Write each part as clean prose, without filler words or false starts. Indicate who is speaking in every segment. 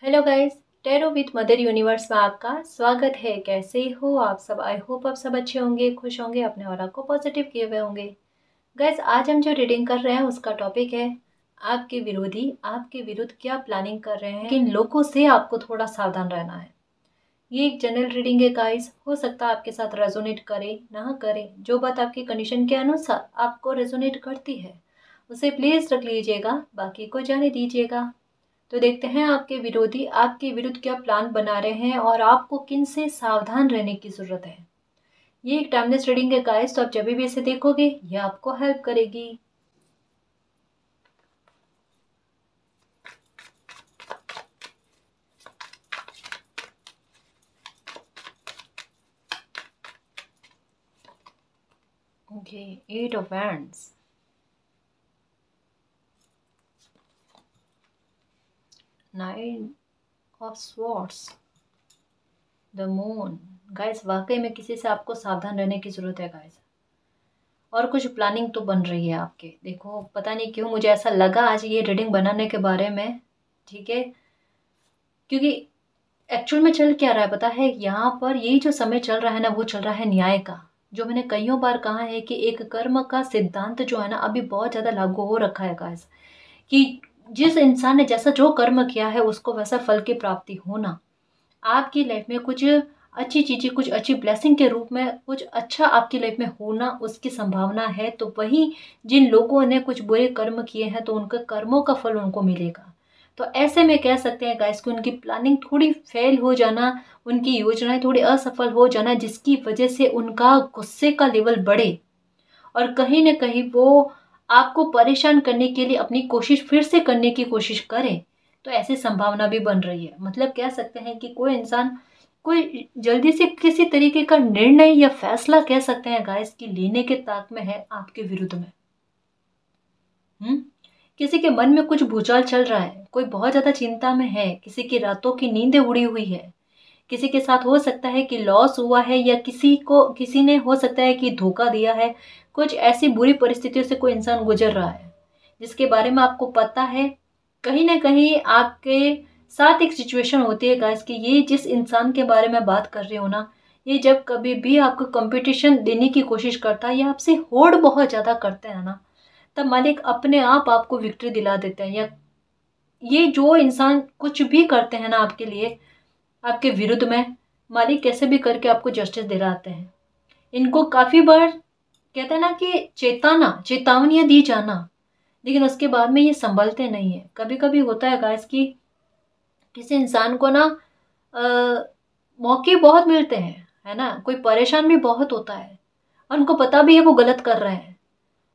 Speaker 1: Hello guys, tarot with mother universe में आपका स्वागत है। कैसे हो आप सब? आई होप आप सब अच्छे होंगे, खुश होंगे, अपने ऑरा को पॉजिटिव किए हुए होंगे। गाइस, आज हम जो रीडिंग कर रहे हैं उसका टॉपिक है आपके विरोधी आपके विरुद्ध क्या प्लानिंग कर रहे हैं, किन लोगों से आपको थोड़ा सावधान रहना है। ये एक जनरल रीडिंग है गाइस, हो सकता है आपके साथ रेजोनेट करे ना करे। जो बात आपकी कंडीशन के अनुसार आपको रेजोनेट करती है उसे प्लीज रख लीजिएगा, बाकी को जाने दीजिएगा। तो देखते हैं आपके विरोधी आपके विरुद्ध क्या प्लान बना रहे हैं और आपको किन से सावधान रहने की जरूरत है। ये एक टाइमलेस रीडिंग है गाइस, तो आप जब भी इसे देखोगे ये आपको हेल्प करेगी। Okay, 8 of wands, 9 of swords, the moon. Guys, वाकई में किसी से आपको सावधान रहने की जरूरत है गाइस, और कुछ प्लानिंग तो बन रही है आपके। देखो, पता नहीं क्यों मुझे ऐसा लगा आज ये रीडिंग बनाने के बारे में, ठीक है, क्योंकि एक्चुअल में चल क्या रहा है पता है। यहाँ पर यही जो समय चल रहा है ना, वो चल रहा है न्याय का। जो मैंने कईयों बार कहा है कि एक कर्म का सिद्धांत जो है ना, अभी बहुत ज्यादा लागू हो रखा है गाइस, कि जिस इंसान ने जैसा जो कर्म किया है उसको वैसा फल की प्राप्ति होना। आपकी लाइफ में कुछ अच्छी चीजें, कुछ अच्छी ब्लेसिंग के रूप में कुछ अच्छा आपकी लाइफ में होना उसकी संभावना है। तो वही जिन लोगों ने कुछ बुरे कर्म किए हैं तो उनके कर्मों का फल उनको मिलेगा। तो ऐसे में कह सकते हैं गाइस कि उनकी प्लानिंग थोड़ी फेल हो जाना, उनकी योजनाएं थोड़ी असफल हो जाना, जिसकी वजह से उनका गुस्से का लेवल बढ़े और कहीं ना कहीं वो आपको परेशान करने के लिए अपनी कोशिश फिर से करने की कोशिश करें। तो ऐसी संभावना भी बन रही है। मतलब कह सकते हैं कि कोई इंसान कोई जल्दी से किसी तरीके का निर्णय या फैसला कह सकते हैं गाइस कि लेने के ताक में है आपके विरुद्ध में। हम्म किसी के मन में कुछ भूचाल चल रहा है, कोई बहुत ज्यादा चिंता में है, किसी की रातों की नींदें उड़ी हुई है। किसी के साथ हो सकता है कि लॉस हुआ है, या किसी ने हो सकता है कि धोखा दिया है। कुछ ऐसी बुरी परिस्थितियों से कोई इंसान गुजर रहा है जिसके बारे में आपको पता है। कहीं ना कहीं आपके साथ एक सिचुएशन होती है गाइस कि ये जिस इंसान के बारे में बात कर रही हो ना, ये जब कभी भी आपको कंपटीशन देने की कोशिश करता है या आपसे होड़ बहुत ज्यादा करते हैं ना, तब मालिक अपने आप आपको विक्ट्री दिला देते हैं। या ये जो इंसान कुछ भी करते हैं ना आपके लिए, आपके विरुद्ध में, मालिक कैसे भी करके आपको जस्टिस दिलाते हैं। इनको काफी बार कहते हैं ना कि चेतावनियां दी जाना, लेकिन उसके बाद में ये संभलते नहीं है। कभी कभी होता है गाइस कि किसी इंसान को ना मौके बहुत मिलते हैं, है ना, कोई परेशान भी बहुत होता है और उनको पता भी है वो गलत कर रहे हैं,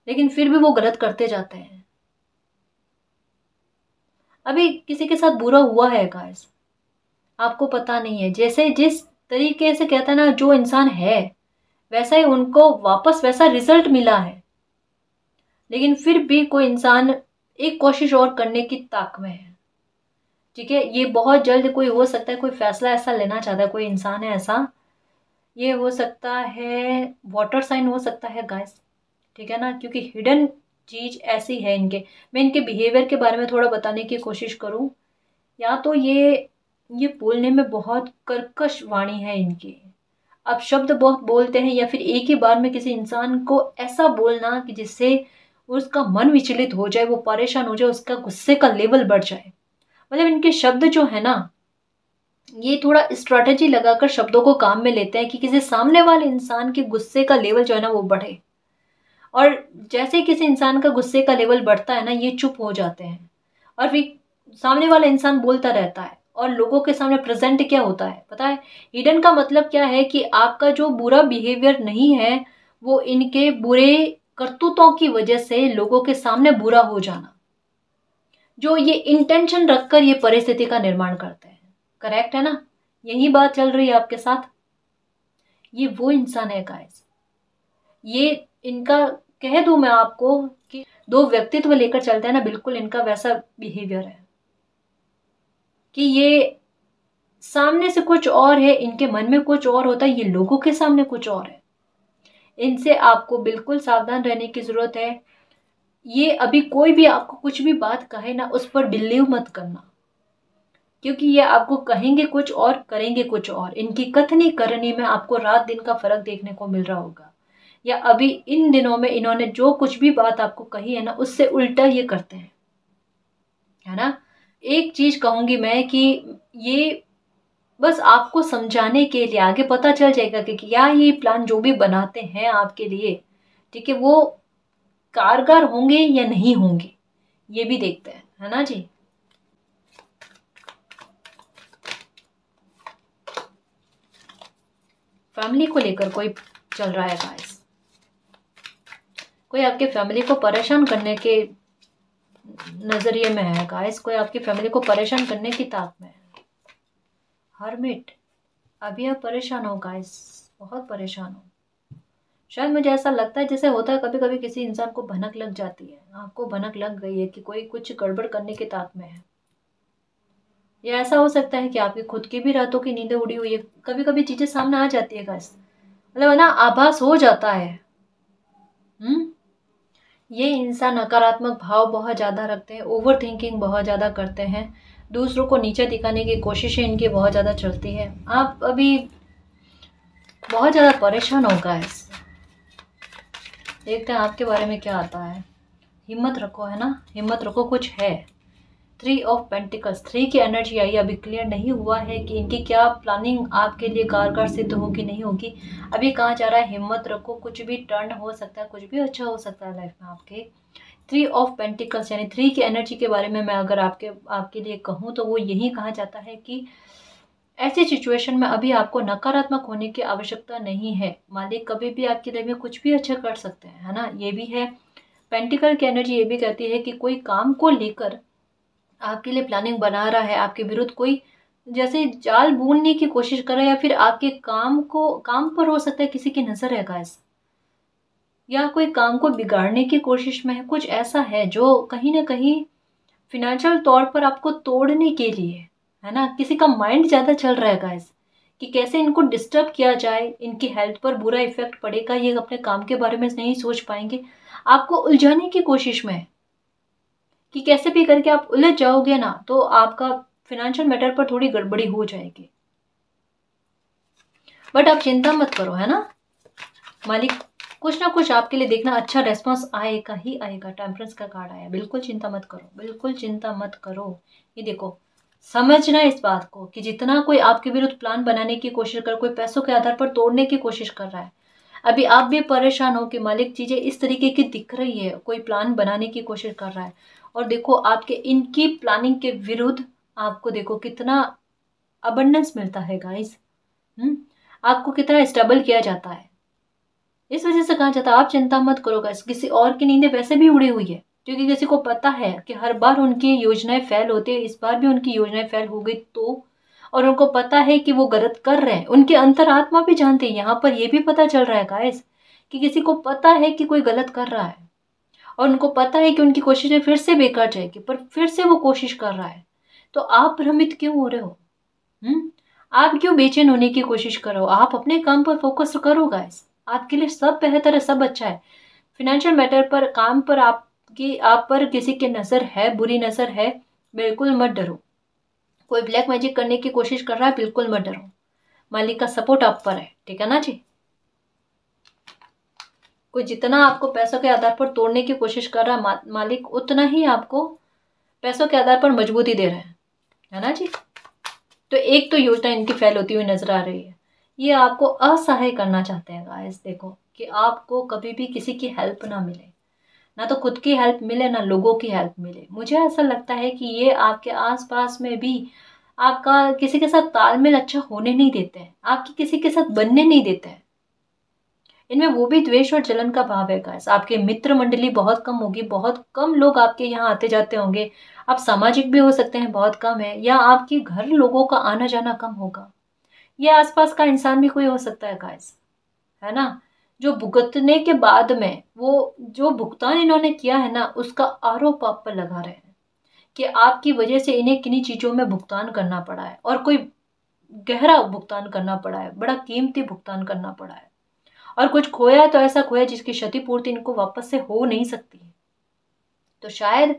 Speaker 1: लेकिन फिर भी वो गलत करते जाते हैं। अभी किसी के साथ बुरा हुआ है गाइस, आपको पता नहीं है, जैसे जिस तरीके से कहता है ना जो इंसान है वैसा ही उनको वापस वैसा रिजल्ट मिला है, लेकिन फिर भी कोई इंसान एक कोशिश और करने की ताक में है। ठीक है, ये बहुत जल्द कोई हो सकता है, कोई फैसला ऐसा लेना चाहता है, कोई इंसान है ऐसा। ये हो सकता है वाटर साइन हो सकता है गाइस, ठीक है ना, क्योंकि हिडन चीज ऐसी है इनके। मैं इनके बिहेवियर के बारे में थोड़ा बताने की कोशिश करूं, या तो ये बोलने में बहुत कर्कश वाणी है इनकी। अब शब्द बहुत बोलते हैं, या फिर एक ही बार में किसी इंसान को ऐसा बोलना कि जिससे उसका मन विचलित हो जाए, वो परेशान हो जाए, उसका गुस्से का लेवल बढ़ जाए। मतलब इनके शब्द जो है ना, ये थोड़ा स्ट्रैटेजी लगाकर शब्दों को काम में लेते हैं कि किसी सामने वाले इंसान के गुस्से का लेवल जो है ना वो बढ़े। और जैसे ही किसी इंसान का गुस्से का लेवल बढ़ता है ना, ये चुप हो जाते हैं और फिर सामने वाला इंसान बोलता रहता है। और लोगों के सामने प्रेजेंट क्या होता है पता है? हिडन का मतलब क्या है कि आपका जो बुरा बिहेवियर नहीं है, वो इनके बुरे करतूतों की वजह से लोगों के सामने बुरा हो जाना, जो ये इंटेंशन रखकर ये परिस्थिति का निर्माण करते हैं। करेक्ट है ना? यही बात चल रही है आपके साथ। ये वो इंसान है गाइस, ये इनका कह दूं मैं आपको कि दो व्यक्तित्व लेकर चलते हैं ना, बिल्कुल इनका वैसा बिहेवियर है कि ये सामने से कुछ और है, इनके मन में कुछ और होता है, ये लोगों के सामने कुछ और है। इनसे आपको बिल्कुल सावधान रहने की जरूरत है। ये अभी कोई भी आपको कुछ भी बात कहे ना, उस पर बिलीव मत करना। क्योंकि ये आपको कहेंगे कुछ और करेंगे कुछ और। इनकी कथनी करनी में आपको रात दिन का फर्क देखने को मिल रहा होगा, या अभी इन दिनों में इन्होंने जो कुछ भी बात आपको कही है ना, उससे उल्टा ये करते हैं, है ना। एक चीज कहूंगी मैं कि ये बस आपको समझाने के लिए, आगे पता चल जाएगा कि क्या ये प्लान जो भी बनाते हैं आपके लिए, ठीक है, वो कारगर होंगे या नहीं होंगे, ये भी देखते हैं, है ना जी। फैमिली को लेकर कोई चल रहा है गाइस, कोई आपके फैमिली को परेशान करने के नजरिए में है गाइस, कोई आपकी फैमिली को परेशान करने की ताक में है। हर्मिट, अभी आप परेशान हो गाइस, बहुत परेशान हो। शायद मुझे ऐसा लगता है जैसे होता है कभी कभी किसी इंसान को भनक लग जाती है, आपको भनक लग गई है कि कोई कुछ गड़बड़ करने की ताक में है। या ऐसा हो सकता है कि आपकी खुद की भी रातों की नींदें उड़ी हुई है, कभी कभी चीजें सामने आ जाती है गाइस, मतलब ना आभास हो जाता है। ये इंसान नकारात्मक भाव बहुत ज़्यादा रखते हैं, ओवर थिंकिंग बहुत ज़्यादा करते हैं, दूसरों को नीचा दिखाने की कोशिशें इनकी बहुत ज़्यादा चलती है। आप अभी बहुत ज़्यादा परेशान हो गाइस, देखते हैं आपके बारे में क्या आता है। हिम्मत रखो, है ना, हिम्मत रखो, कुछ है। 3 ऑफ पेंटिकल्स, 3 की एनर्जी आई, अभी क्लियर नहीं हुआ है कि इनकी क्या प्लानिंग आपके लिए कारगर सिद्ध होगी नहीं होगी। अभी कहा जा रहा है हिम्मत रखो, कुछ भी टर्न हो सकता है, कुछ भी अच्छा हो सकता है लाइफ में आपके। 3 ऑफ पेंटिकल्स यानी 3 की एनर्जी के बारे में मैं अगर आपके लिए कहूँ तो वो यही कहा जाता है कि ऐसी सिचुएशन में अभी आपको नकारात्मक होने की आवश्यकता नहीं है। मालिक कभी भी आपके लिए में कुछ भी अच्छा कर सकते हैं, है ना, ये भी है। पेंटिकल की एनर्जी ये भी कहती है कि कोई काम को लेकर आपके लिए प्लानिंग बना रहा है, आपके विरुद्ध कोई जैसे जाल बुनने की कोशिश कर रहा है, या फिर आपके काम पर हो सकता है किसी की नजर है गाइस, या कोई काम को बिगाड़ने की कोशिश में है। कुछ ऐसा है जो कहीं ना कहीं फिनेंशियल तौर पर आपको तोड़ने के लिए, है ना, किसी का माइंड ज्यादा चल रहा है गाइस, कि कैसे इनको डिस्टर्ब किया जाए, इनकी हेल्थ पर बुरा इफेक्ट पड़ेगा, ये अपने काम के बारे में नहीं सोच पाएंगे, आपको उलझाने की कोशिश में है कि कैसे भी करके आप उलझ जाओगे ना तो आपका फिनेंशियल मैटर पर थोड़ी गड़बड़ी हो जाएगी। बट आप चिंता मत करो, है ना, मालिक कुछ ना कुछ आपके लिए देखना अच्छा रेस्पॉन्स आएगा ही आएगा। टेम्परेंस का कार्ड आया, बिल्कुल चिंता मत करो, बिल्कुल चिंता मत करो। ये देखो, समझना इस बात को कि जितना कोई आपके विरुद्ध प्लान बनाने की कोशिश कर, कोई पैसों के आधार पर तोड़ने की कोशिश कर रहा है, अभी आप भी परेशान हो कि मालिक चीजें इस तरीके की दिख रही है, कोई प्लान बनाने की कोशिश कर रहा है, और देखो आपके इनकी प्लानिंग के विरुद्ध आपको देखो कितना अबंडेंस मिलता है गाइस। आपको कितना स्टेबल किया जाता है, इस वजह से कहा जाता है आप चिंता मत करो गाइस। किसी और की नींदें वैसे भी उड़ी हुई है, क्योंकि किसी को पता है कि हर बार उनकी योजनाएं फेल होती है, इस बार भी उनकी योजनाएं फेल हो गई तो, और उनको पता है कि वो गलत कर रहे हैं, उनके अंतरात्मा भी जानते हैं। यहाँ पर ये भी पता चल रहा है गाइस कि किसी को पता है कि कोई गलत कर रहा है, और उनको पता है कि उनकी कोशिशें फिर से बेकार जाएगी, पर फिर से वो कोशिश कर रहा है। तो आप भ्रमित क्यों हो रहे हो? आप क्यों बेचैन होने की कोशिश करो? आप अपने काम पर फोकस करो गाइस, आपके लिए सब बेहतर है, सब अच्छा है। फिनेंशियल मैटर पर, काम पर आप पर किसी की नजर है, बुरी नजर है, बिल्कुल मत डरो। कोई ब्लैक मैजिक करने की कोशिश कर रहा है, बिल्कुल मत डरो, मालिक का सपोर्ट आप पर है, ठीक है ना जी। कोई जितना आपको पैसों के आधार पर तोड़ने की कोशिश कर रहा है, मालिक उतना ही आपको पैसों के आधार पर मजबूती दे रहे हैं, है ना जी। तो एक तो योजना इनकी फेल होती हुई नजर आ रही है, ये आपको असहाय करना चाहते हैं गाइस। देखो कि आपको कभी भी किसी की हेल्प ना मिले, ना तो खुद की हेल्प मिले, ना लोगों की हेल्प मिले। मुझे ऐसा लगता है कि ये आपके आसपास में भी आपका किसी के साथ तालमेल अच्छा होने नहीं देते हैं, आपकी किसी के साथ बनने नहीं देते हैं। इनमें वो भी द्वेष और जलन का भाव है गाइस। आपके मित्र मंडली बहुत कम होगी, बहुत कम लोग आपके यहाँ आते जाते होंगे। आप सामाजिक भी हो सकते हैं, बहुत कम है, या आपके घर लोगों का आना जाना कम होगा, या आसपास का इंसान भी कोई हो सकता है गाइस, है ना, जो भुगतने के बाद में वो जो भुगतान इन्होंने किया है ना, उसका आरोप आप पर लगा रहे हैं कि आपकी वजह से इन्हें किन्हीं चीजों में भुगतान करना पड़ा है, और कोई गहरा भुगतान करना पड़ा है, बड़ा कीमती भुगतान करना पड़ा है, और कुछ खोया है तो ऐसा खोया जिसकी क्षतिपूर्ति इनको वापस से हो नहीं सकती है। तो शायद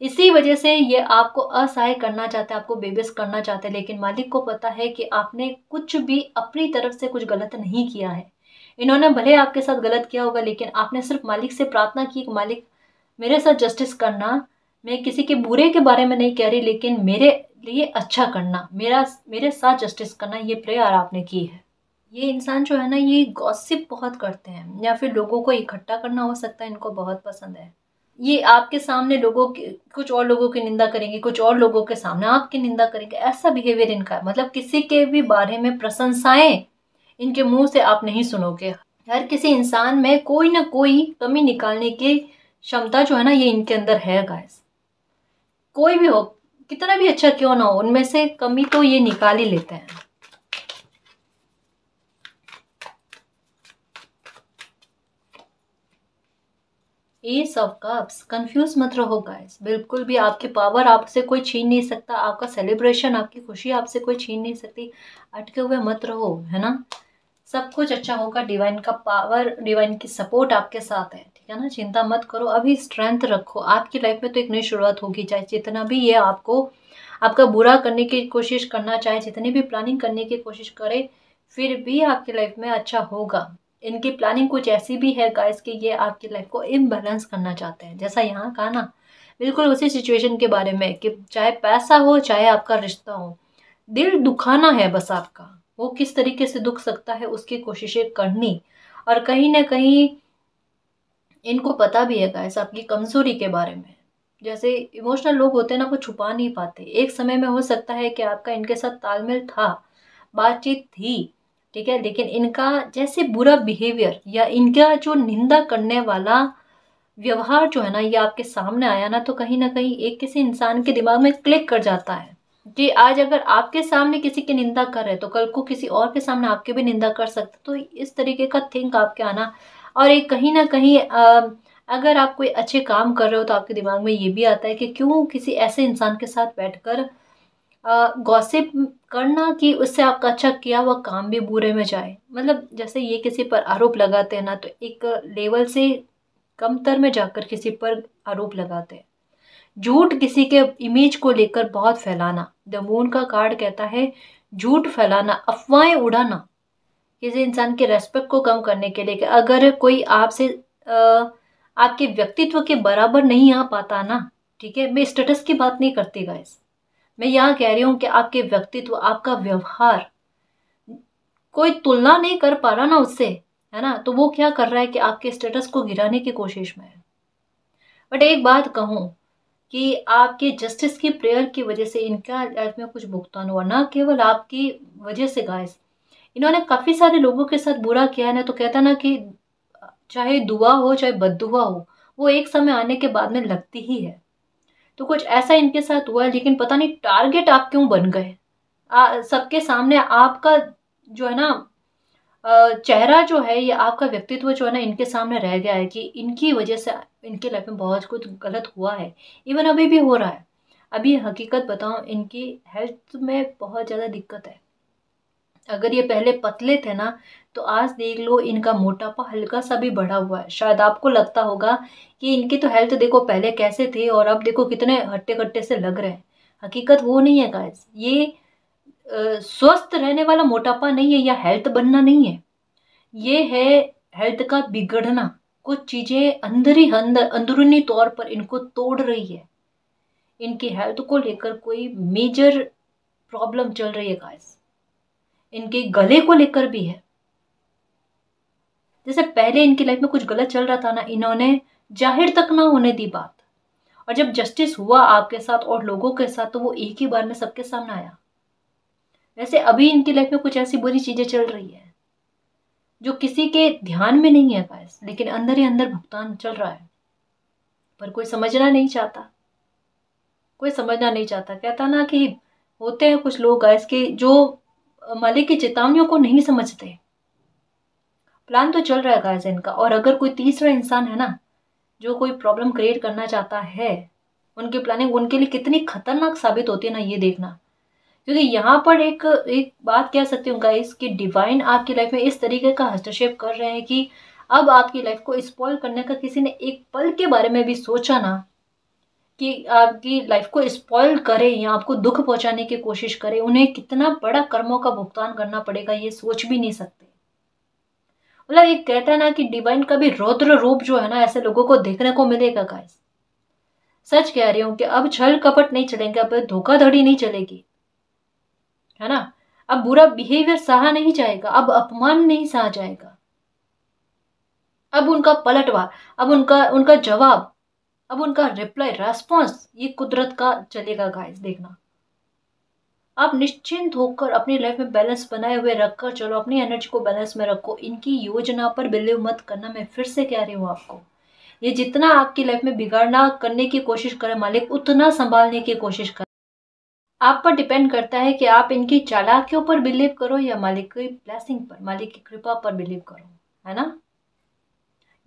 Speaker 1: इसी वजह से ये आपको असहाय करना चाहते हैं, आपको बेबस करना चाहते हैं, लेकिन मालिक को पता है कि आपने कुछ भी अपनी तरफ से कुछ गलत नहीं किया है। इन्होंने भले आपके साथ गलत किया होगा, लेकिन आपने सिर्फ मालिक से प्रार्थना की कि मालिक मेरे साथ जस्टिस करना। मैं किसी के बुरे के बारे में नहीं कह रही, लेकिन मेरे लिए अच्छा करना, मेरे साथ जस्टिस करना, ये प्रेयर आपने की है। ये इंसान जो है ना, ये गॉसिप बहुत करते हैं, या फिर लोगों को इकट्ठा करना हो सकता है, इनको बहुत पसंद है। ये आपके सामने लोगों के, कुछ और लोगों की निंदा करेंगे, कुछ और लोगों के सामने आपकी निंदा करेंगे। ऐसा बिहेवियर इनका है। मतलब किसी के भी बारे में प्रशंसाएं इनके मुंह से आप नहीं सुनोगे। हर किसी इंसान में कोई ना कोई कमी निकालने की क्षमता जो है ना, ये इनके अंदर है गाइस। कोई भी हो, कितना भी अच्छा क्यों ना हो, उनमें से कमी तो ये निकाल ही लेते हैं। एस ऑफ कप्स, कंफ्यूज मत रहो गाइस, बिल्कुल भी। आपकी पावर आपसे कोई छीन नहीं सकता, आपका सेलिब्रेशन, आपकी खुशी आपसे कोई छीन नहीं सकती। अटके हुए मत रहो, है ना। सब कुछ अच्छा होगा। डिवाइन का पावर, डिवाइन की सपोर्ट आपके साथ है, ठीक है ना। चिंता मत करो, अभी स्ट्रेंथ रखो। आपकी लाइफ में तो एक नई शुरुआत होगी, चाहे जितना भी ये आपको आपका बुरा करने की कोशिश करना चाहे, जितनी भी प्लानिंग करने की कोशिश करे, फिर भी आपकी लाइफ में अच्छा होगा। इनकी प्लानिंग कुछ ऐसी भी है गाइस कि ये आपकी लाइफ को इम्बैलेंस करना चाहते हैं। जैसा यहाँ कहा ना, बिल्कुल उसी सिचुएशन के बारे में कि चाहे पैसा हो चाहे आपका रिश्ता हो, दिल दुखाना है बस आपका। वो किस तरीके से दुख सकता है उसकी कोशिशें करनी। और कहीं ना कहीं इनको पता भी है गाइस आपकी कमजोरी के बारे में। जैसे इमोशनल लोग होते हैं ना, वो छुपा नहीं पाते। एक समय में हो सकता है कि आपका इनके साथ तालमेल था, बातचीत थी, ठीक है, लेकिन इनका जैसे बुरा बिहेवियर या इनका जो निंदा करने वाला व्यवहार जो है ना, ये आपके सामने आया ना कहीं एक किसी इंसान के दिमाग में क्लिक कर जाता है कि आज अगर आपके सामने किसी की निंदा कर रहे तो कल को किसी और के सामने आपके भी निंदा कर सकते। तो इस तरीके का थिंक आपके आना। और एक कहीं ना कहीं अगर आप कोई अच्छे काम कर रहे हो तो आपके दिमाग में ये भी आता है कि क्यों किसी ऐसे इंसान के साथ बैठकर गॉसिप करना कि उससे आपका अच्छा किया हुआ काम भी बुरे में जाए। मतलब जैसे ये किसी पर आरोप लगाते हैं ना, तो एक लेवल से कमतर में जाकर किसी पर आरोप लगाते हैं। झूठ किसी के इमेज को लेकर बहुत फैलाना, द मून का कार्ड कहता है झूठ फैलाना, अफवाहें उड़ाना, किसी इंसान के रेस्पेक्ट को कम करने के लिए। कि अगर कोई आपसे आपके व्यक्तित्व के बराबर नहीं आ पाता ना, ठीक है, मैं स्टेटस की बात नहीं करती गाइस, मैं यहाँ कह रही हूँ कि आपके व्यक्तित्व, आपका व्यवहार कोई तुलना नहीं कर पा रहा ना उससे, है ना, तो वो क्या कर रहा है कि आपके स्टेटस को गिराने की कोशिश में है। बट एक बात कहूँ कि आपके जस्टिस की प्रेयर की वजह से इनका लाइफ में कुछ भुगतान हुआ, ना केवल आपकी वजह से गाइस। इन्होंने काफी सारे लोगों के साथ बुरा किया है ना, तो कहता ना कि चाहे दुआ हो चाहे बद्दुआ हो, वो एक समय आने के बाद में लगती ही है। तो कुछ ऐसा इनके साथ हुआ है, लेकिन पता नहीं टारगेट आप क्यों बन गए। सबके सामने आपका जो है ना चेहरा जो है, या आपका व्यक्तित्व जो है ना, इनके सामने रह गया है कि इनकी वजह से इनके लाइफ में बहुत कुछ गलत हुआ है। इवन अभी भी हो रहा है। अभी हकीकत बताऊं, इनकी हेल्थ में बहुत ज़्यादा दिक्कत है। अगर ये पहले पतले थे ना, तो आज देख लो इनका मोटापा हल्का सा भी बढ़ा हुआ है। शायद आपको लगता होगा कि इनकी तो हेल्थ देखो पहले कैसे थे और अब देखो कितने हट्टे कट्टे से लग रहे हैं। हकीकत वो नहीं है गाइस। ये स्वस्थ रहने वाला मोटापा नहीं है, या हेल्थ बनना नहीं है। ये है हेल्थ का बिगड़ना। कुछ चीजें अंदर ही अंदर अंदरूनी तौर पर इनको तोड़ रही है। इनकी हेल्थ को लेकर कोई मेजर प्रॉब्लम चल रही है गाइस। इनके गले को लेकर भी है। जैसे पहले इनकी लाइफ में कुछ गलत चल रहा था ना, इन्होंने जाहिर तक ना होने दी बात, और जब जस्टिस हुआ आपके साथ और लोगों के साथ, तो वो एक ही बार में सबके सामने आया। वैसे अभी इनकी लाइफ में कुछ ऐसी बुरी चीजें चल रही है जो किसी के ध्यान में नहीं है गाइस, लेकिन अंदर ही अंदर भुगतान चल रहा है। पर कोई समझना नहीं चाहता, कोई समझना नहीं चाहता। कहता ना कि होते हैं कुछ लोग गाइस के जो मालिक की चेतावनियों को नहीं समझते। प्लान तो चल रहा है गाइस इनका। और अगर कोई तीसरा इंसान है ना, जो कोई प्रॉब्लम क्रिएट करना चाहता है, उनकी प्लानिंग उनके लिए कितनी खतरनाक साबित होती है ना, ये देखना। क्योंकि यहाँ पर एक एक बात कह सकती हूँ गाइस कि डिवाइन आपकी लाइफ में इस तरीके का हस्तक्षेप कर रहे हैं कि अब आपकी लाइफ को स्पॉइल करने का किसी ने एक पल के बारे में भी सोचा ना, कि आपकी लाइफ को स्पॉइल करे या आपको दुख पहुंचाने की कोशिश करे, उन्हें कितना बड़ा कर्मों का भुगतान करना पड़ेगा ये सोच भी नहीं सकते। मतलब एक कहता है ना कि डिवाइन का भी रौद्र रूप जो है ना, ऐसे लोगों को देखने को मिलेगा गाइस। सच कह रही हूँ कि अब छल कपट नहीं चलेंगे, अब धोखाधड़ी नहीं चलेगी, है ना। अब बुरा बिहेवियर सहा नहीं जाएगा, अब अपमान नहीं सहा जाएगा। अब उनका पलटवार, अब उनका उनका जवाब, अब उनका रिप्लाई, रेस्पॉन्स, ये कुदरत का चलेगा गाइस, देखना। आप निश्चिंत होकर अपनी लाइफ में बैलेंस बनाए हुए रखकर चलो, अपनी एनर्जी को बैलेंस में रखो। इनकी योजना पर बिलीव मत करना, मैं फिर से कह रही हूँ आपको। ये जितना आपकी लाइफ में बिगाड़ना करने की कोशिश करे मालिक, उतना संभालने की कोशिश करे। आप पर डिपेंड करता है कि आप इनकी चालाकियों पर बिलीव करो या मालिक की ब्लेसिंग पर, मालिक की कृपा पर बिलीव करो, है ना।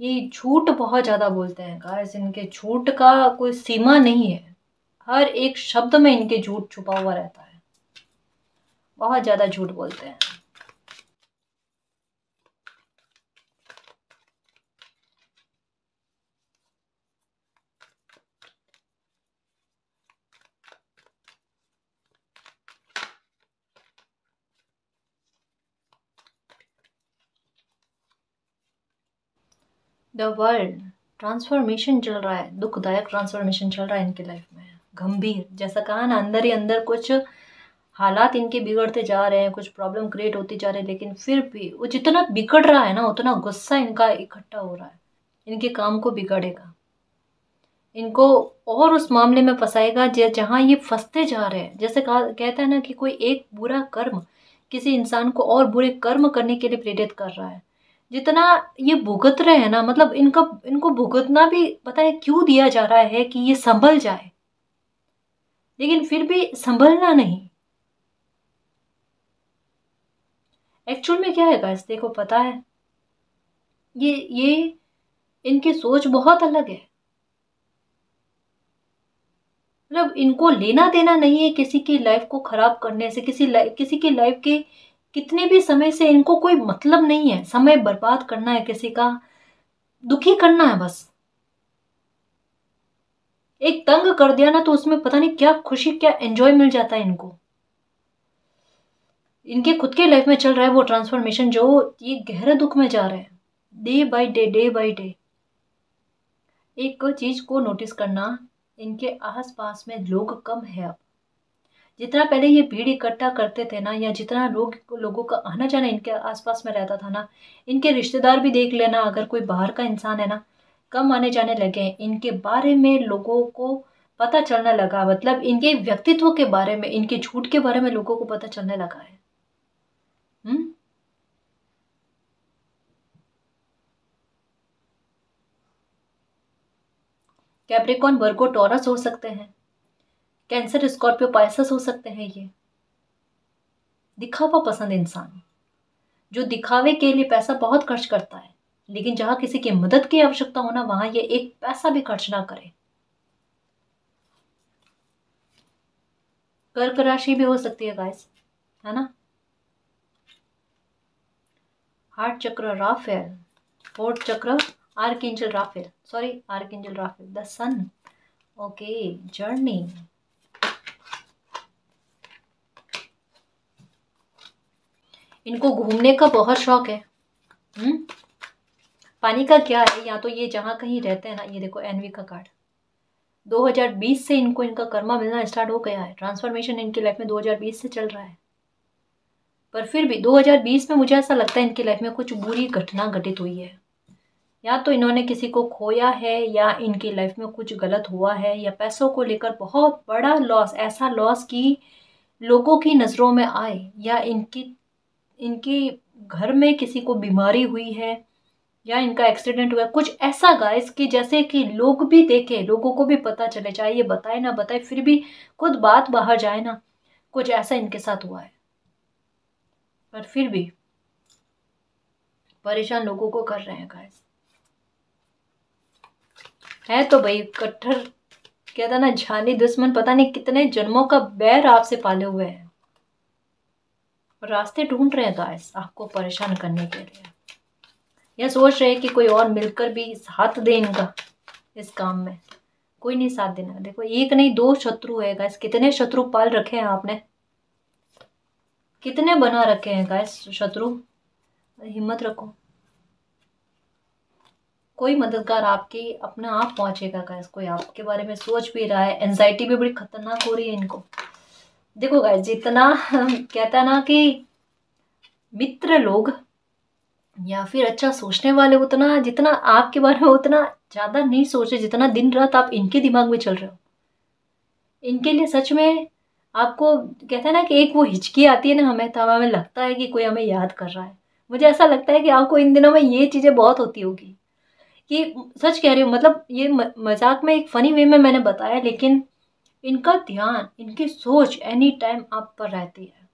Speaker 1: ये झूठ बहुत ज्यादा बोलते हैं गाइस, इनके झूठ का कोई सीमा नहीं है। हर एक शब्द में इनके झूठ छुपा हुआ रहता है, बहुत ज्यादा झूठ बोलते हैं। द वर्ल्ड ट्रांसफॉर्मेशन चल रहा है, दुखदायक ट्रांसफॉर्मेशन चल रहा है इनकी लाइफ में, गंभीर। जैसा कहा ना, अंदर ही अंदर कुछ हालात इनके बिगड़ते जा रहे हैं, कुछ प्रॉब्लम क्रिएट होती जा रही है, लेकिन फिर भी वो जितना बिगड़ रहा है ना, उतना गुस्सा इनका इकट्ठा हो रहा है। इनके काम को बिगाड़ेगा, इनको और उस मामले में फंसाएगा जहां ये फंसते जा रहे हैं। जैसे कहा कहता है ना कि कोई एक बुरा कर्म किसी इंसान को और बुरे कर्म करने के लिए प्रेरित कर रहा है। जितना ये भुगत रहे हैं ना, मतलब इनको भुगतना भी पता है क्यों दिया जा रहा है, कि ये संभल जाए, लेकिन फिर भी संभलना नहीं। एक्चुअल में क्या है गाइस, देखो पता है, ये इनकी सोच बहुत अलग है। मतलब इनको लेना देना नहीं है किसी की लाइफ को खराब करने से, किसी की लाइफ के कितने भी समय से इनको कोई मतलब नहीं है। समय बर्बाद करना है, किसी का दुखी करना है बस। एक तंग कर दिया ना, तो उसमें पता नहीं क्या खुशी, क्या एंजॉय मिल जाता है इनको। इनके खुद के लाइफ में चल रहा है वो ट्रांसफॉर्मेशन, जो ये गहरे दुख में जा रहे हैं day by day, day by day. एक चीज को नोटिस करना, इनके आस पास में लोग कम है अब। जितना पहले ये भीड़ इकट्ठा करते थे ना, या जितना लोगों का आना जाना इनके आसपास में रहता था ना, इनके रिश्तेदार भी देख लेना, अगर कोई बाहर का इंसान है ना, कम आने जाने लगे हैं। इनके बारे में लोगों को पता चलने लगा, मतलब इनके व्यक्तित्व के बारे में, इनके झूठ के बारे में लोगों को पता चलने लगा है। हम्म। कैप्रिकॉन, वर्गो, टॉरस हो सकते हैं, कैंसर, स्कॉर्पियो, पाइसेस हो सकते हैं। ये दिखावा पसंद इंसान, जो दिखावे के लिए पैसा बहुत खर्च करता है, लेकिन जहां किसी की मदद की आवश्यकता हो ना, वहां ये एक पैसा भी खर्च ना करे। कर्क राशि भी हो सकती है गाइस, है ना। Heart chakra Raphael, fourth chakra archangel Raphael, sorry archangel Raphael, the sun. Okay, journey. इनको घूमने का बहुत शौक है। हम्म। पानी का क्या है, या तो ये जहां कहीं रहते हैं ना, ये देखो एनवी का कार्ड, 2020 से इनको इनका कर्मा मिलना स्टार्ट हो गया है। ट्रांसफॉर्मेशन इनकी लाइफ में 2020 से चल रहा है, पर फिर भी 2020 में मुझे ऐसा लगता है इनकी लाइफ में कुछ बुरी घटना घटित हुई है। या तो इन्होंने किसी को खोया है, या इनकी लाइफ में कुछ गलत हुआ है, या पैसों को लेकर बहुत बड़ा लॉस, ऐसा लॉस कि लोगों की नज़रों में आए, या इनकी इनकी घर में किसी को बीमारी हुई है, या इनका एक्सीडेंट हुआ, कुछ ऐसा गाइस कि जैसे कि लोग भी देखे, लोगों को भी पता चले, चाहे ये बताए ना बताए, फिर भी खुद बात बाहर जाए ना, कुछ ऐसा इनके साथ हुआ है। पर फिर भी परेशान लोगों को कर रहे हैं गाइस। है तो भाई कट्टर, कहता ना जानी दुश्मन, पता नहीं कितने जन्मों का बैर आपसे पाले हुए हैं, रास्ते ढूंढ रहे हैं गाइस आपको परेशान करने के लिए। यह सोच रहे हैं कि कोई और मिलकर भी साथ दे इनका इस काम में, कोई नहीं साथ देना। देखो एक नहीं दो शत्रु है गाइस, कितने शत्रु पाल रखे हैं आपने, कितने बना रखे हैं गाइस शत्रु। हिम्मत रखो, कोई मददगार आपकी अपने आप पहुंचेगा गाइस। कोई आपके बारे में सोच भी रहा है। एंजाइटी भी बड़ी खतरनाक हो रही है इनको। देखो गाइस जितना कहता ना कि मित्र लोग या फिर अच्छा सोचने वाले उतना, जितना आपके बारे में उतना ज्यादा नहीं सोचे जितना दिन रात आप इनके दिमाग में चल रहे हो। इनके लिए सच में आपको कहते हैं ना कि एक वो हिचकी आती है ना हमें, तब हमें लगता है कि कोई हमें याद कर रहा है। मुझे ऐसा लगता है कि आपको इन दिनों में ये चीजें बहुत होती होगी कि सच कह रही हूँ। मतलब ये मजाक में एक फनी वे में मैंने बताया, लेकिन इनका ध्यान, इनकी सोच एनी टाइम आप पर रहती है।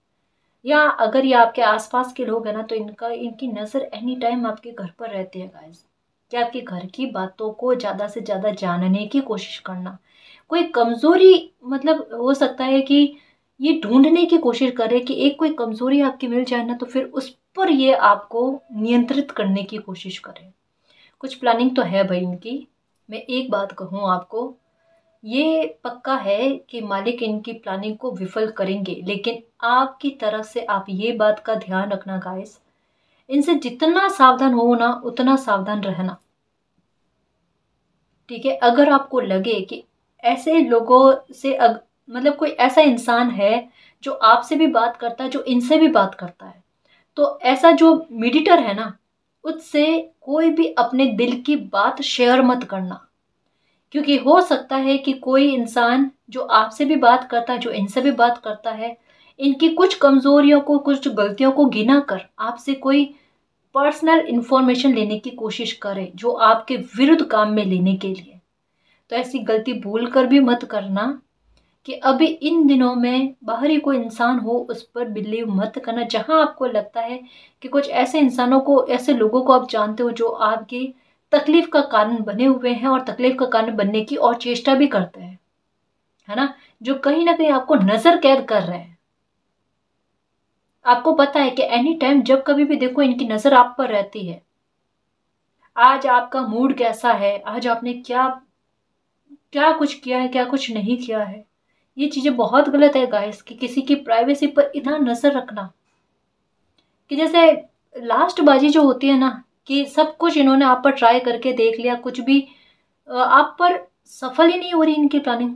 Speaker 1: या अगर ये आपके आसपास के लोग हैं ना, तो इनकी नज़र एनी टाइम आपके घर पर रहती है गाइस। कि आपके घर की बातों को ज़्यादा से ज़्यादा जानने की कोशिश करना। कोई कमज़ोरी, मतलब हो सकता है कि ये ढूंढने की कोशिश करे कि एक कोई कमज़ोरी आपकी मिल जाए ना, तो फिर उस पर ये आपको नियंत्रित करने की कोशिश करे। कुछ प्लानिंग तो है भाई इनकी। मैं एक बात कहूँ आपको, ये पक्का है कि मालिक इनकी प्लानिंग को विफल करेंगे, लेकिन आपकी तरफ से आप ये बात का ध्यान रखना गाइस, इनसे जितना सावधान हो ना उतना सावधान रहना। ठीक है, अगर आपको लगे कि ऐसे लोगों से मतलब कोई ऐसा इंसान है जो आपसे भी बात करता है, जो इनसे भी बात करता है, तो ऐसा जो मीडिएटर है ना, उससे कोई भी अपने दिल की बात शेयर मत करना। क्योंकि हो सकता है कि कोई इंसान जो आपसे भी बात करता है, जो इनसे भी बात करता है, इनकी कुछ कमजोरियों को, कुछ गलतियों को गिना कर आपसे कोई पर्सनल इंफॉर्मेशन लेने की कोशिश करे, जो आपके विरुद्ध काम में लेने के लिए। तो ऐसी गलती भूल कर भी मत करना कि अभी इन दिनों में बाहरी कोई इंसान हो उस पर बिलीव मत करना। जहां आपको लगता है कि कुछ ऐसे इंसानों को, ऐसे लोगों को आप जानते हो जो आपकी तकलीफ का कारण बने हुए हैं और तकलीफ का कारण बनने की और चेष्टा भी करते हैं, है ना, जो कहीं ना कहीं आपको नजर कैद कर रहे हैं। आपको पता है कि एनी टाइम जब कभी भी देखो इनकी नजर आप पर रहती है। आज आपका मूड कैसा है, आज आपने क्या क्या कुछ किया है, क्या कुछ नहीं किया है, ये चीजें बहुत गलत है गाइस। कि किसी की प्राइवेसी पर इतना नजर रखना कि जैसे लास्ट बाजी जो होती है ना, कि सब कुछ इन्होंने आप पर ट्राई करके देख लिया, कुछ भी आप पर सफल ही नहीं हो रही इनकी प्लानिंग।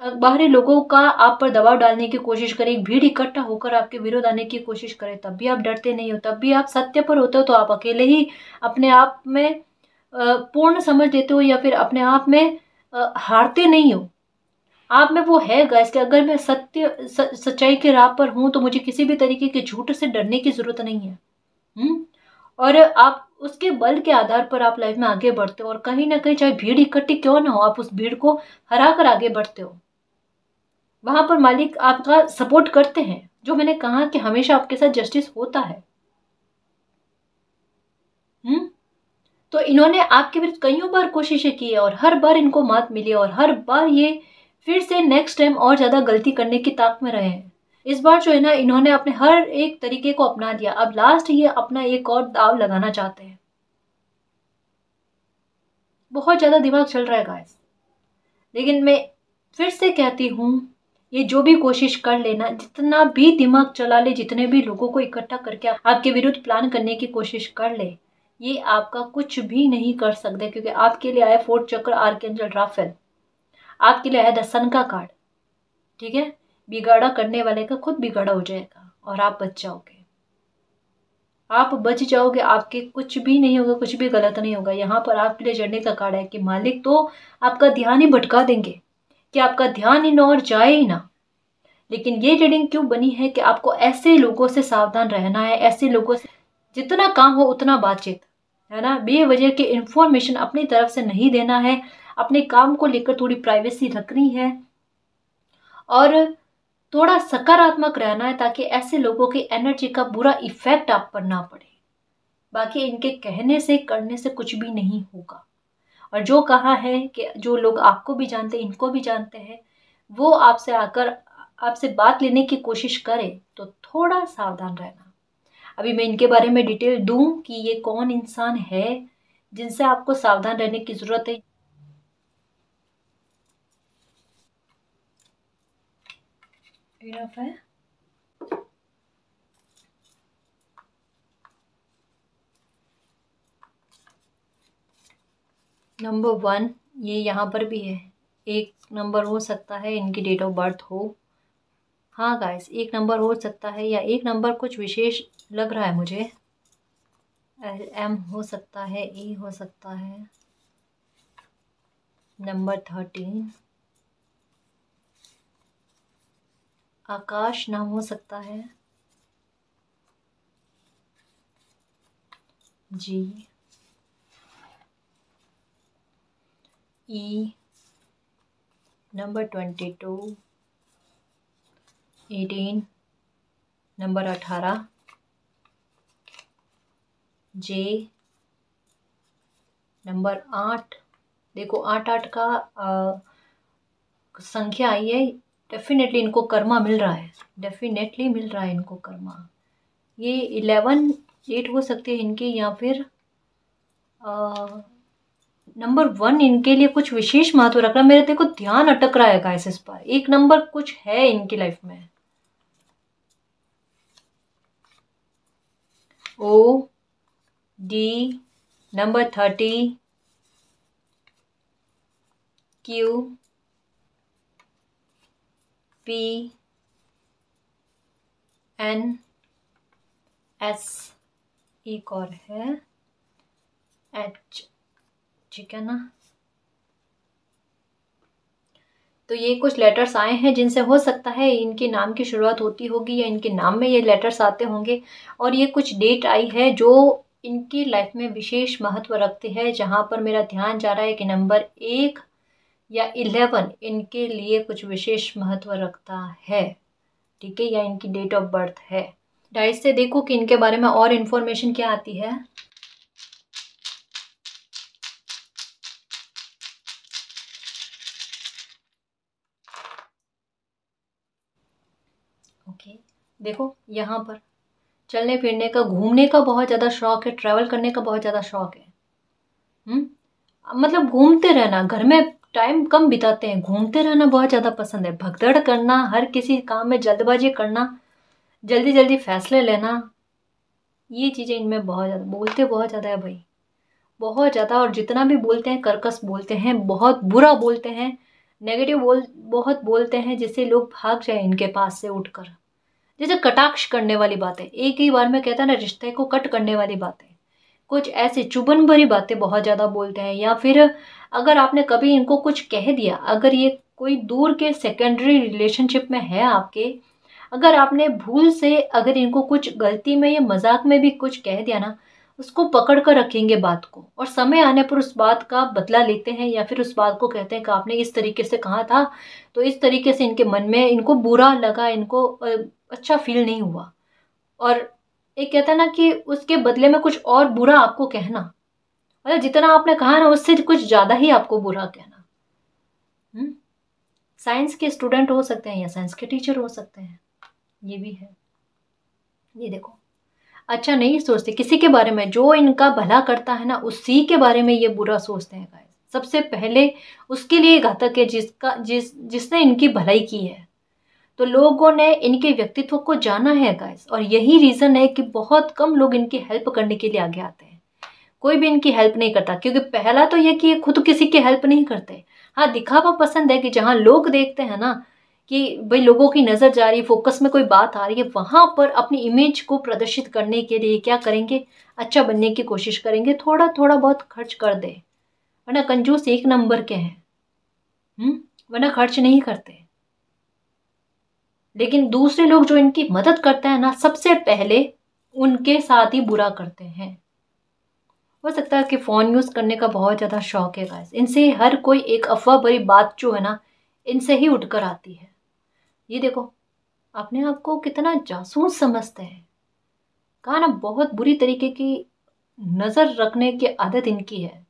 Speaker 1: बाहरी लोगों का आप पर दबाव डालने की कोशिश करें, एक भीड़ इकट्ठा होकर आपके विरोध आने की कोशिश करे, तब भी आप डरते नहीं हो, तब भी आप सत्य पर होते हो। तो आप अकेले ही अपने आप में पूर्ण समझ लेते हो, या फिर अपने आप में हारते नहीं हो। आप में वो है गाइस कि अगर मैं सच्चाई के राह पर हूं, तो मुझे किसी भी तरीके के झूठ से डरने की जरूरत नहीं है। हम्म। और आप उसके बल के आधार पर आप लाइफ में आगे बढ़ते हो, और कहीं ना कहीं चाहे भीड़ इकट्ठी क्यों ना हो, आप उस भीड़ को हरा कर आगे बढ़ते हो। वहां पर मालिक आपका सपोर्ट करते हैं। जो मैंने कहा कि हमेशा आपके साथ जस्टिस होता है। हम्म। तो इन्होंने आपके विरुद्ध कईयों बार कोशिशें की है, और हर बार इनको मात मिली है, और हर बार ये फिर से नेक्स्ट टाइम और ज्यादा गलती करने की ताक में रहे हैं। इस बार जो है ना, इन्होंने अपने हर एक तरीके को अपना लिया। अब लास्ट ये अपना एक और दाव लगाना चाहते हैं। बहुत ज्यादा दिमाग चल रहा है गाइस। लेकिन मैं फिर से कहती हूँ, ये जो भी कोशिश कर लेना, जितना भी दिमाग चला ले, जितने भी लोगों को इकट्ठा करके आपके विरुद्ध प्लान करने की कोशिश कर ले, ये आपका कुछ भी नहीं कर सकते। क्योंकि आपके लिए आया फोर्थ चक्र आर्कएंजल राफेल, आपके लिए आया द सन का कार्ड। ठीक है, बिगाड़ा करने वाले का खुद बिगाड़ा हो जाएगा और आप बच जाओगे। आप बच जाओगे, आपके कुछ भी नहीं होगा, कुछ भी गलत नहीं होगा। यहाँ पर आपके लिए चढ़ने का कार्ड है कि मालिक तो आपका ध्यान ही भटका देंगे, कि आपका ध्यान इन और जाए ही ना। लेकिन ये रीडिंग क्यों बनी है कि आपको ऐसे लोगों से सावधान रहना है, ऐसे लोगों से जितना काम हो उतना बातचीत, है ना, बेवजह के इंफॉर्मेशन अपनी तरफ से नहीं देना है। अपने काम को लेकर थोड़ी प्राइवेसी रखनी है, और थोड़ा सकारात्मक रहना है, ताकि ऐसे लोगों की एनर्जी का बुरा इफेक्ट आप पर ना पड़े। बाकी इनके कहने से करने से कुछ भी नहीं होगा। और जो कहा है कि जो लोग आपको भी जानते हैं, इनको भी जानते हैं, वो आपसे आकर आपसे बात लेने की कोशिश करे, तो थोड़ा सावधान रहना। अभी मैं इनके बारे में डिटेल दूं कि ये कौन इंसान है जिनसे आपको सावधान रहने की जरूरत है। इनफ है। नंबर 1 ये यहाँ पर भी है, एक नंबर हो सकता है इनकी डेट ऑफ बर्थ हो। हाँ गाइस, एक नंबर हो सकता है, या एक नंबर कुछ विशेष लग रहा है मुझे। एम हो सकता है, ई हो सकता है, नंबर 13 आकाश नाम हो सकता है, जी ई, नंबर 22 18, नंबर 18 जे, नंबर 8। देखो 8 का संख्या आई है, डेफिनेटली इनको कर्मा मिल रहा है, डेफिनेटली मिल रहा है इनको कर्मा। ये 11 8 हो सकती है इनकी, या फिर नंबर 1 इनके लिए कुछ विशेष महत्व रख रहा है। मेरे देखो ध्यान अटक रहा है गाइस इस पर, एक नंबर कुछ है इनकी लाइफ में। O D, number 30 Q P N S, एक और है एच, ठीक है ना। तो ये कुछ लेटर्स आए हैं जिनसे हो सकता है इनके नाम की शुरुआत होती होगी, या इनके नाम में ये लेटर्स आते होंगे। और ये कुछ डेट आई है जो इनकी लाइफ में विशेष महत्व रखते हैं, जहाँ पर मेरा ध्यान जा रहा है कि नंबर 1 या 11 इनके लिए कुछ विशेष महत्व रखता है, ठीक है, या इनकी डेट ऑफ बर्थ है। डाइस से देखो कि इनके बारे में और इन्फॉर्मेशन क्या आती है। ओके, देखो यहाँ पर चलने फिरने का, घूमने का बहुत ज़्यादा शौक है, ट्रैवल करने का बहुत ज़्यादा शौक है। मतलब घूमते रहना, घर में टाइम कम बिताते हैं, घूमते रहना बहुत ज़्यादा पसंद है। भगदड़ करना, हर किसी काम में जल्दबाजी करना, जल्दी जल्दी फैसले लेना, ये चीज़ें इनमें बहुत ज़्यादा, बोलते बहुत ज़्यादा है भाई, बहुत ज़्यादा। और जितना भी बोलते हैं कर्कश बोलते हैं, बहुत बुरा बोलते हैं, नेगेटिव बहुत बोलते हैं, जिससे लोग भाग जाए इनके पास से उठकर। जैसे कटाक्ष करने वाली बातें, एक ही बार में कहता है ना, रिश्ते को कट करने वाली बातें, कुछ ऐसे चुभन भरी बातें बहुत ज़्यादा बोलते हैं। या फिर अगर आपने कभी इनको कुछ कह दिया, अगर ये कोई दूर के सेकेंडरी रिलेशनशिप में है आपके, अगर आपने भूल से अगर इनको कुछ गलती में या मजाक में भी कुछ कह दिया ना, उसको पकड़ कर रखेंगे बात को, और समय आने पर उस बात का बदला लेते हैं, या फिर उस बात को कहते हैं कि आपने इस तरीके से कहा था, तो इस तरीके से इनके मन में इनको बुरा लगा, इनको अच्छा फील नहीं हुआ। और एक कहता है ना कि उसके बदले में कुछ और बुरा आपको कहना, मतलब जितना आपने कहा ना उससे कुछ ज्यादा ही आपको बुरा कहना। साइंस के स्टूडेंट हो सकते हैं, या साइंस के टीचर हो सकते हैं, ये भी है। ये देखो, अच्छा नहीं सोचते किसी के बारे में, जो इनका भला करता है ना उसी के बारे में ये बुरा सोचते हैं गाइस। सबसे पहले उसके लिए घातक है जिसने इनकी भलाई की है। तो लोगों ने इनके व्यक्तित्व को जाना है गाइस, और यही रीजन है कि बहुत कम लोग इनकी हेल्प करने के लिए आगे आते हैं। कोई भी इनकी हेल्प नहीं करता, क्योंकि पहला तो यह कि ये खुद किसी की हेल्प नहीं करते। हाँ, दिखावा पसंद है कि जहां लोग देखते हैं ना कि भाई लोगों की नजर जा रही है, फोकस में कोई बात आ रही है, वहां पर अपनी इमेज को प्रदर्शित करने के लिए क्या करेंगे, अच्छा बनने की कोशिश करेंगे, थोड़ा थोड़ा बहुत खर्च कर दे, वरना कंजूस एक नंबर के हैं। वरना खर्च नहीं करते। लेकिन दूसरे लोग जो इनकी मदद करते हैं ना, सबसे पहले उनके साथ ही बुरा करते हैं। हो सकता है कि फोन यूज करने का बहुत ज्यादा शौक है गाइस, इनसे हर कोई एक अफवाह भरी बात जो है ना, इनसे ही उठकर आती है। ये देखो, अपने आप को कितना जासूस समझते हैं। कहा ना, बहुत बुरी तरीके की नजर रखने की आदत इनकी है।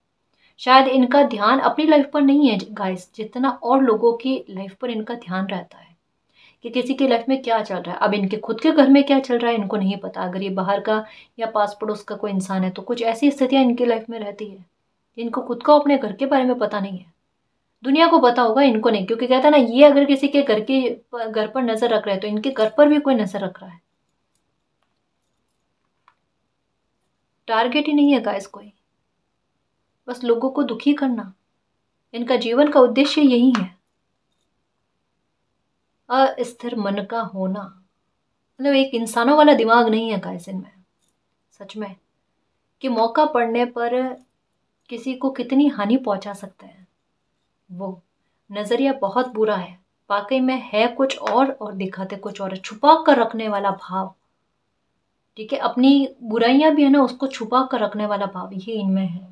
Speaker 1: शायद इनका ध्यान अपनी लाइफ पर नहीं है गाइस, जितना और लोगों की लाइफ पर इनका ध्यान रहता है कि किसी की लाइफ में क्या चल रहा है। अब इनके खुद के घर में क्या चल रहा है इनको नहीं पता, अगर ये बाहर का या पास पड़ोस का कोई इंसान है तो कुछ ऐसी स्थितियां इनकी लाइफ में रहती है, इनको खुद को अपने घर के बारे में पता नहीं है। दुनिया को पता होगा, इनको नहीं, क्योंकि कहता है ना, ये अगर किसी के घर पर नजर रख रहे हैं तो इनके घर पर भी कोई नजर रख रहा है। टारगेट ही नहीं है गाइस कोई, बस लोगों को दुखी करना, इनका जीवन का उद्देश्य यही है। अस्थिर मन का होना, मतलब एक इंसानों वाला दिमाग नहीं है गाइस इनमें, सच में, कि मौका पड़ने पर किसी को कितनी हानि पहुंचा सकते हैं। वो नजरिया बहुत बुरा है, वाकई में है कुछ और दिखाते कुछ और, छुपा कर रखने वाला भाव, ठीक है, अपनी बुराइयां भी है ना, उसको छुपा कर रखने वाला भाव ये इनमें है।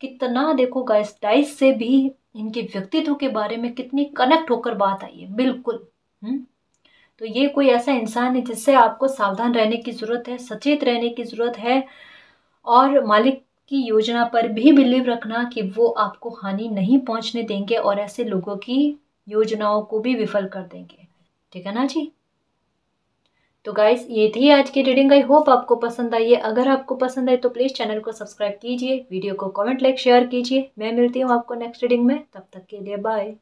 Speaker 1: कितना देखो गाइस, डाइस से भी इनके व्यक्तित्व के बारे में कितनी कनेक्ट होकर बात आई है, बिल्कुल। तो ये कोई ऐसा इंसान है जिससे आपको सावधान रहने की जरूरत है, सचेत रहने की जरूरत है, और मालिक की योजना पर भी बिलीव रखना कि वो आपको हानि नहीं पहुंचने देंगे और ऐसे लोगों की योजनाओं को भी विफल कर देंगे, ठीक है ना जी। तो गाइस ये थी आज की रीडिंग, आई होप आपको पसंद आई है। अगर आपको पसंद आई तो प्लीज चैनल को सब्सक्राइब कीजिए, वीडियो को कमेंट लाइक शेयर कीजिए। मैं मिलती हूँ आपको नेक्स्ट रीडिंग में, तब तक के लिए बाय।